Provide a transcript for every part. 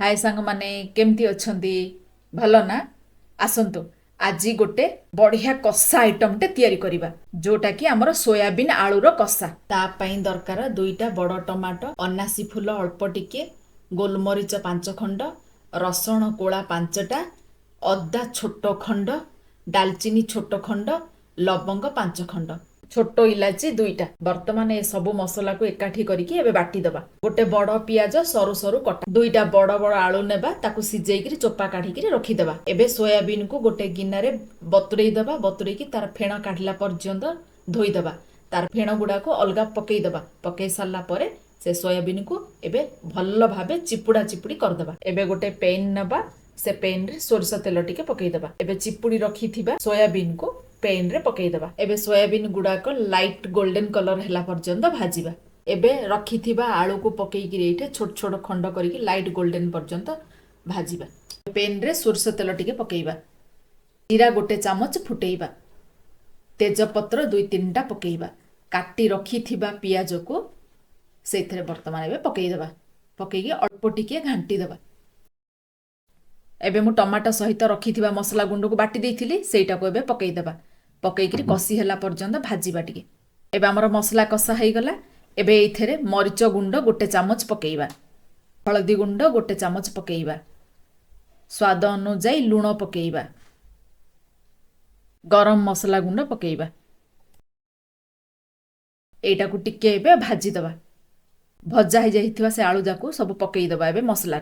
हाय सांग माने केमती अछंती भलो ना आसंतु आज गोटे बढ़िया कषा आइटम टे तैयारी करिबा जोटा कि हमर सोयाबीन आलूर कषा ता पई दरकार दुईटा बड़ टमाटो अनासी फूल अल्प टिके गोलमरीच 5 खंड रसुण कोला 5टा अदा छोट खंड डालचीनी छोट खंड लवंग 5 खंड छोट इलाची दुईटा वर्तमान ए सबु मसला को एकाठी करके एबे बाटी दबा गोटे बड़ पियाज सरू सरू कटा दुईटा बड़ बड़ आलू नेबा ताकू सिजेइकरी चोपा काढिकरी रखी दबा एबे सोयाबीन को गोटे गिन्नारे बतुरेई दबा बतुरेकी तार फेण काढला पर्यंत धोई दबा तार फेण गुडा को अलगा पकई दबा पकई सारला परे से सोयाबीन को एबे भल्ल भाबे चिपुड़ा चिपुड़ी कर दबा एबे गोटे पेन नबा से पेन रे सोरसा तेल टिके पकई दबा एबे चिपुड़ी रखी थिबा सोयाबीन को पेन रे पकई दबा एबे सोयाबीन गुडा को लाइट गोल्डन कलर हैला पर्यंत भाजीबा एबे रखी थिबा आलू को पकई कि एठे छोट छोट खंड करिकि लाइट गोल्डन पर्यंत भाजीबा पेन रे सोरसा तेल टिके पकईबा जीरा गोटे चामच फुटेइबा तेजपत्र 2-3टा पकईबा काटी रखी थिबा पियाज को सेथरे वर्तमान एबे पकई दबा पकईकी अल्प टिके घांटी दबा एबे मु टमाटो सहित रखी थिबा मसला गुंड को बाटी देइथिली सेटा को एबे पकई दबा पकईकी कसी हैला पर्यंत भाजीबा टिके एबे हमर मसला कषा हेई गला एबे एथरे मरीच गुंड गोटे चामच पकईबा हळदी गुंड गोटे चामच पकईबा स्वाद अनुसार लूण पकईबा गरम मसला गुंड पकईबा एटा को टिके एबे भाजी दबा भजा हे जाइथिबा से आलू जाको सब पकई दबा एबे मसला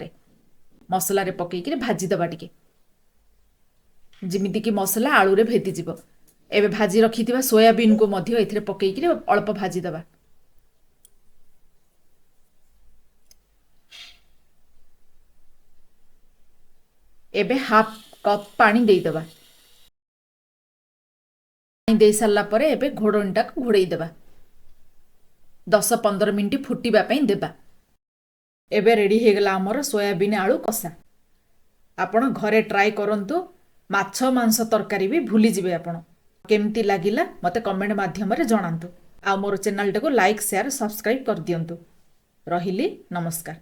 रे पकईकी भाजी दबा टिके जिमिति कि मसला आलू रे भेदी जिवो एबे भाजी रखी थिबा सोयाबीन को मध्य एथिरे पकईकी अल्प भाजी दबा एबे हाफ कप पानी देई दबा पानी देई सारला परे एबे घोड़णीटा को घोड़ेई दबा 10-15 मिनिट फुटिबा पई देबा एबे रेडी हे गला हमर सोयाबीन आलू कषा आपण घरे ट्राई करंतु माछ मांस तरकारी भी भूली जिवे आपण केमती लागिला मते कमेंट माध्यम रे जणांतु आ मोर चैनल टाको लाइक शेयर सब्सक्राइब कर दियंतु रहिली नमस्कार।